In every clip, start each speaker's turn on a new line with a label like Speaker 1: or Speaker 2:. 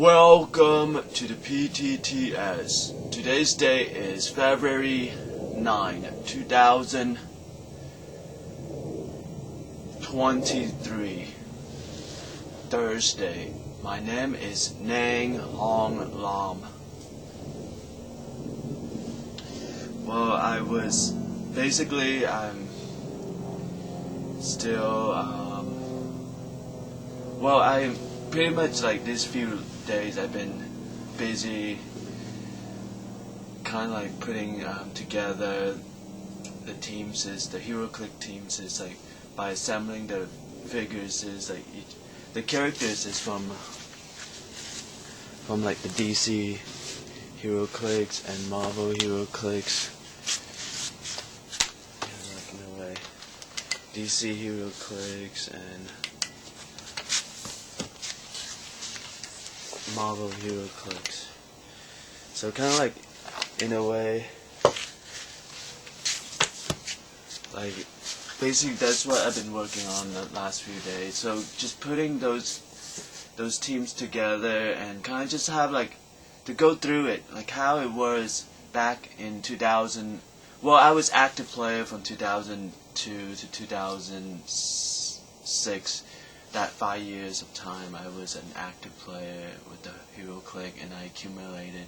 Speaker 1: Welcome to the PTTS. Today's date is February 9, 2023, Thursday. My name is Nang Hong Lam. Well, I'm still, I'm pretty much like these few days I've been busy kind of like putting together the teams, the HeroClick teams, is like by assembling the figures, is like the characters is from like the DC HeroClicks and Marvel HeroClicks. Like in a way, DC HeroClicks and Marvel HeroClicks. So kind of like, in a way, like basically that's what I've been working on the last few days. So just putting those teams together and kind of just have like to go through it, like how it was back in 2000. Well, I was active player from 2002 to 2006. That 5 years of time I was an active player with the HeroClick, and I accumulated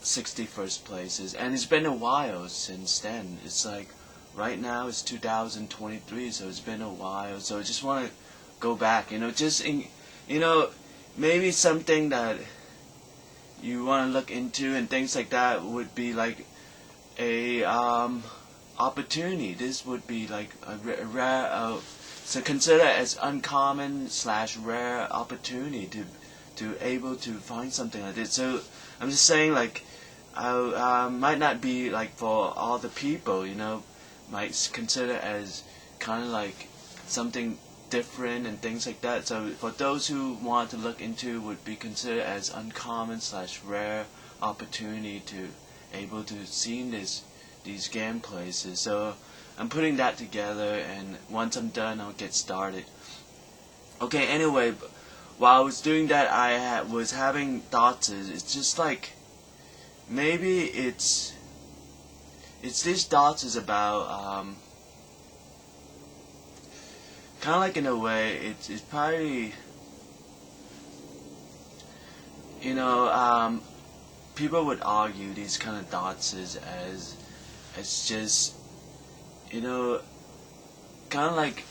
Speaker 1: 61st places, and it's been a while since then. It's like right now it's 2023, so it's been a while. So I just want to go back, maybe something that you want to look into and things like that would be like a opportunity. This would be like a rare, so consider as uncommon / rare opportunity to able to find something like this. So I'm just saying, like, I might not be like for all the people, might consider as kind of like something different and things like that. So for those who want to look into, would be considered as uncommon / rare opportunity to able to see these gameplays. So I'm putting that together, and once I'm done I'll get started. Okay, anyway, while I was doing that, I was having thoughts. It's just like maybe it's these thoughts is about kind of like, in a way, it's probably, people would argue these kind of thoughts as it's just, kind of like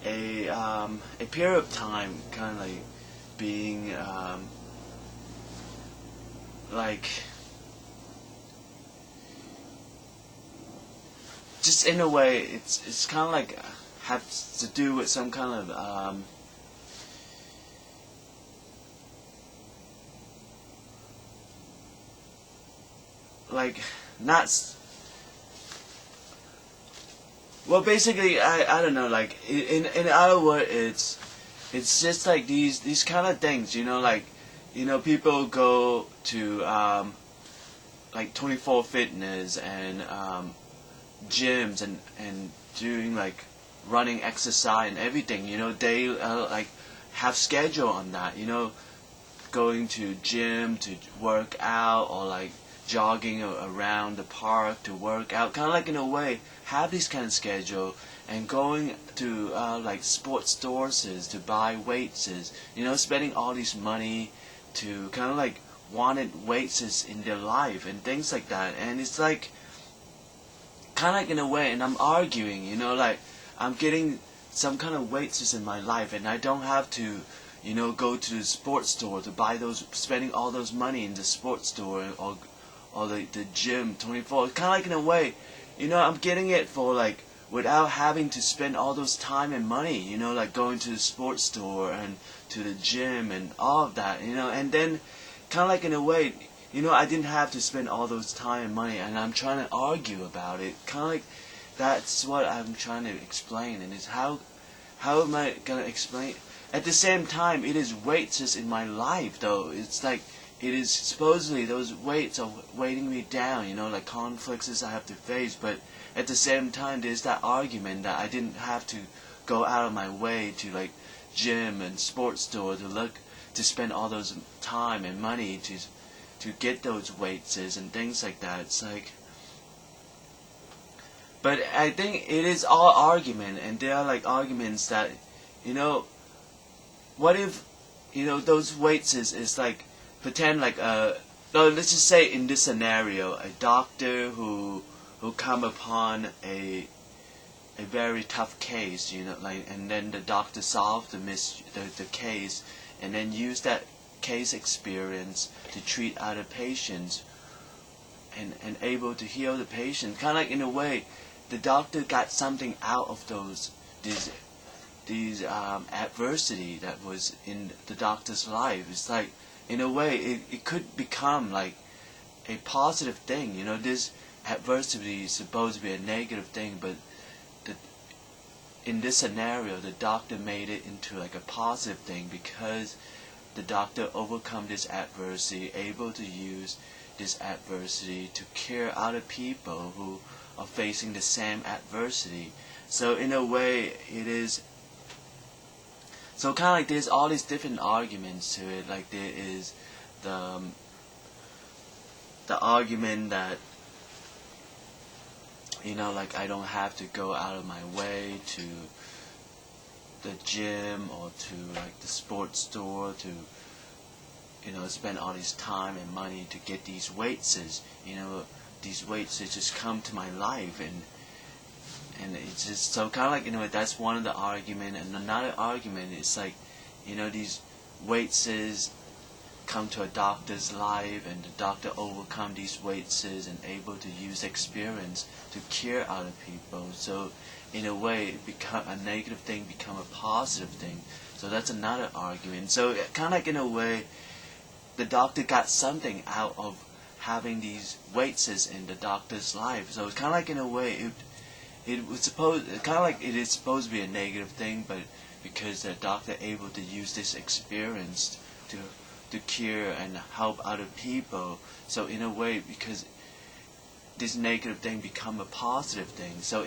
Speaker 1: a period of time, kind of like being, like, just in a way, it's kind of like has to do with some kind of, like, not, well, basically, I don't know, like, in other words, it's just like these kind of things, like, people go to, like, 24 Fitness and, gyms and doing, like, running exercise and everything, they, like, have schedule on that, going to gym to work out, or, like, jogging around the park to work out, kind of like, in a way, have this kind of schedule, and going to like sports stores to buy weights, spending all this money to kind of like wanted weights in their life and things like that. And it's like kind of like, in a way, and I'm arguing, like I'm getting some kind of weights in my life, and I don't have to go to the sports store to buy those, spending all those money in the sports store or the gym 24. Kind of like, in a way, I'm getting it for like without having to spend all those time and money, like going to the sports store and to the gym and all of that, and then kind of like, in a way, I didn't have to spend all those time and money, and I'm trying to argue about it. Kind of like, that's what I'm trying to explain, and it's how am I gonna explain? At the same time, it is weights in my life, though. It's like, it is supposedly those weights are weighting me down, like conflicts I have to face, but at the same time there's that argument that I didn't have to go out of my way to like gym and sports store to spend all those time and money to get those weights and things like that. It's like, but I think it is all argument, and there are like arguments that, what if, those weights is like, pretend like no, let's just say in this scenario, a doctor who come upon a very tough case, and then the doctor solved the case, and then use that case experience to treat other patients, and able to heal the patient. Kind of like, in a way, the doctor got something out of these adversity that was in the doctor's life. It's like, in a way, it could become like a positive thing. This adversity is supposed to be a negative thing, but in this scenario, the doctor made it into like a positive thing, because the doctor overcome this adversity, able to use this adversity to cure other people who are facing the same adversity. So in a way, it is. So kind of like there's all these different arguments to it. Like there is the argument that, like, I don't have to go out of my way to the gym or to like the sports store to spend all this time and money to get these weights. These weights just come to my life, and it's just so kind of like, that's one of the argument. And another argument is like, these weights come to a doctor's life, and the doctor overcome these weights and able to use experience to cure other people. So in a way, a negative thing become a positive thing. So that's another argument. So kind of like, in a way, the doctor got something out of having these weights in the doctor's life. So it's kind of like, in a way, it is supposed to be a negative thing, but because the doctor able to use this experience to cure and help other people, so in a way, because this negative thing become a positive thing. So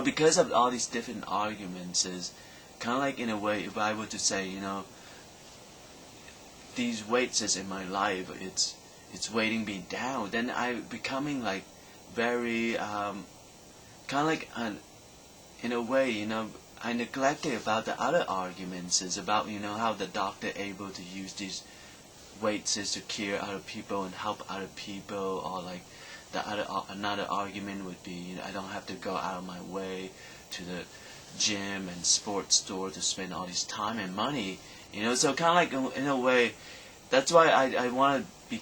Speaker 1: because of all these different arguments, is kind of like, in a way, if I were to say, these weights is in my life, it's weighting me down, then I becoming like very kind of like in a way, I neglected about the other arguments, is about how the doctor able to use these weights to cure other people and help other people, or like another argument would be, I don't have to go out of my way to the gym and sports store to spend all this time and money. So kind of like, in a way, that's why I want to be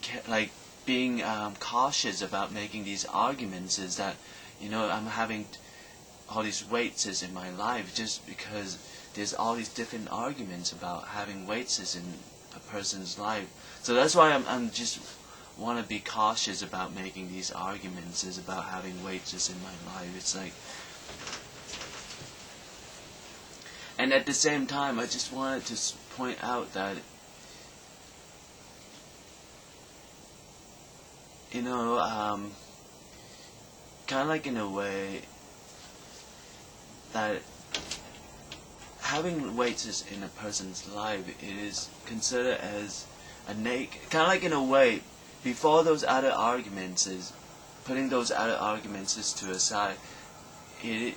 Speaker 1: being cautious about making these arguments, is that I'm having all these weights in my life just because there's all these different arguments about having weights in a person's life. So that's why I'm just want to be cautious about making these arguments is about having weights in my life. It's like, and at the same time, I just wanted to point out that kind of like, in a way, that having weights in a person's life, it is considered as a kind of like, in a way, before those other arguments, is putting those other arguments to aside, it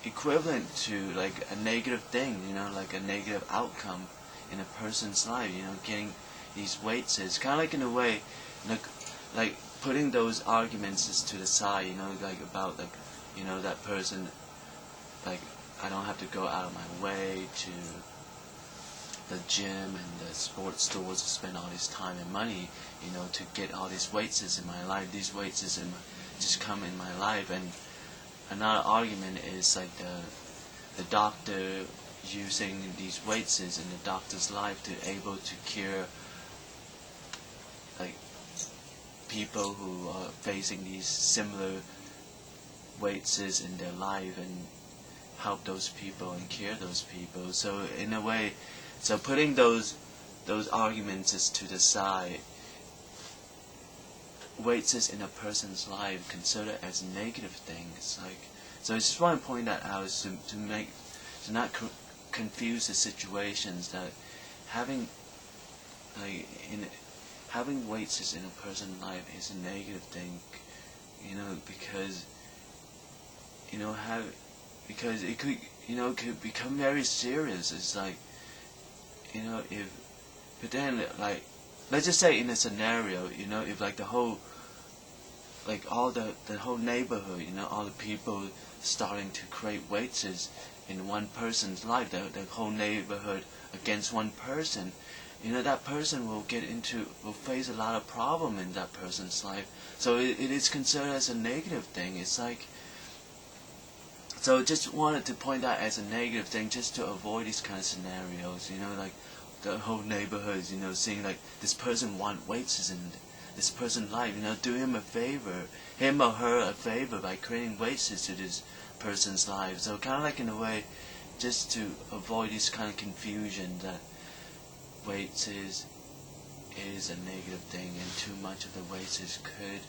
Speaker 1: equivalent to like a negative thing, like a negative outcome in a person's life, getting these weights is kind of like, in a way, like putting those arguments to the side, like about like, that person, like, I don't have to go out of my way to the gym and the sports stores to spend all this time and money, to get all these weights in my life. These weights just come in my life. And another argument is like the doctor using these weights in the doctor's life to able to cure like people who are facing these similar weights in their life, and help those people and cure those people. So in a way, so putting those arguments to the side, weights in a person's life considered as a negative thing. It's like, so I just want to point that out, is to not confuse the situations that having having weights in a person's life is a negative thing, because because it could could become very serious. It's like, but then, like, let's just say in a scenario, if like the whole, like all the whole neighborhood, all the people starting to create weights in one person's life, the whole neighborhood against one person, that person will face a lot of problem in that person's life. So it is considered as a negative thing. It's like, so just wanted to point out as a negative thing, just to avoid these kind of scenarios, like the whole neighborhood, seeing like this person want weights in this person's life, do him or her a favor by creating weights to this person's life. So kind of like, in a way, just to avoid this kind of confusion that weights is a negative thing, and too much of the weights could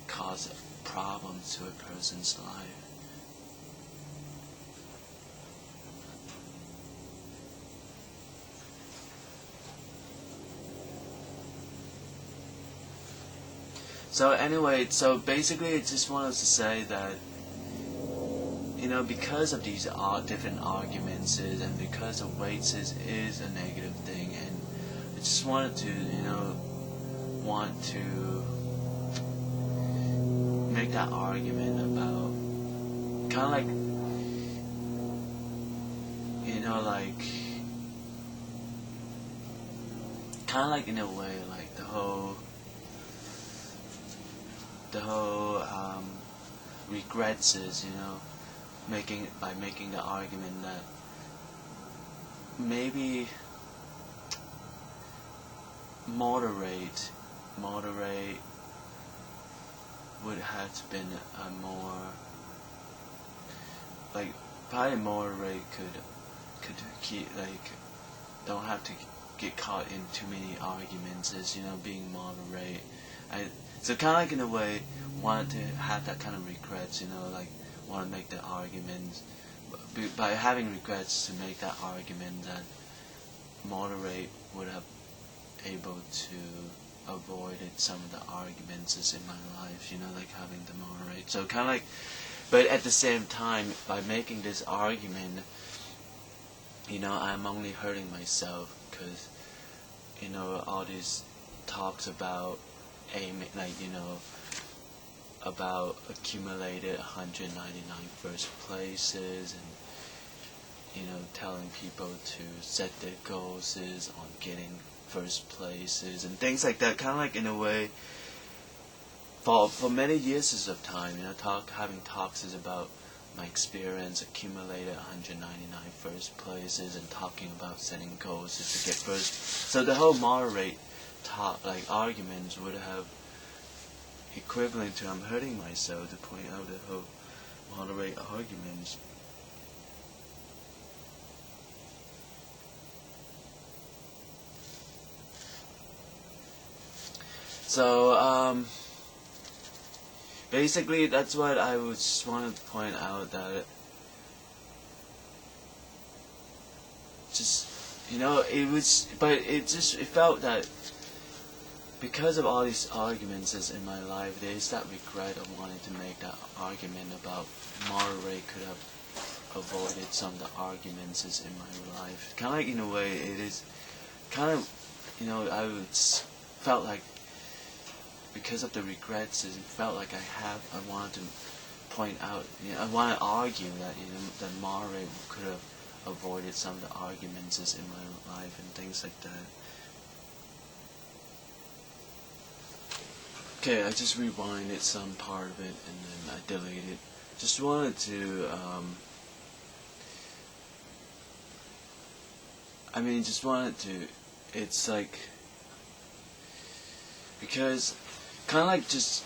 Speaker 1: cause problems to a person's life. So anyway, so basically I just wanted to say that, because of these different arguments and because of weights is a negative thing, and I just wanted to, want to make that argument about kind of like, in a way, like the whole regrets is, making the argument that maybe moderate would have been a more, like, probably moderate could keep, like, don't have to get caught in too many arguments as, being moderate. So kind of like, in a way, wanted to have that kind of regrets, like, want to make the argument, by having regrets, to make that argument that moderate would have able to avoided some of the arguments in my life, like having the moderate. So kind of like, but at the same time, by making this argument, I'm only hurting myself, because, all these talks about aiming, like, about accumulated 199 first places, and, telling people to set their goals on getting first places and things like that. Kind of like, in a way, for many years of time, having talks is about my experience, accumulated 199 first places, and talking about setting goals to get first. So the whole moderate arguments would have equivalent to, I'm hurting myself, to point out the whole moderate arguments. So basically that's what I would just want to point out, that just, it felt that because of all these arguments in my life, there is that regret of wanting to make that argument about moderate could have avoided some of the arguments in my life. Kind of like, in a way, it is kind of, felt like, because of the regrets, it felt like I wanted to point out, I want to argue that, that moderate could have avoided some of the arguments in my life and things like that. Okay, I just rewinded some part of it and then I deleted. Just wanted to, it's like, because, kind of like, just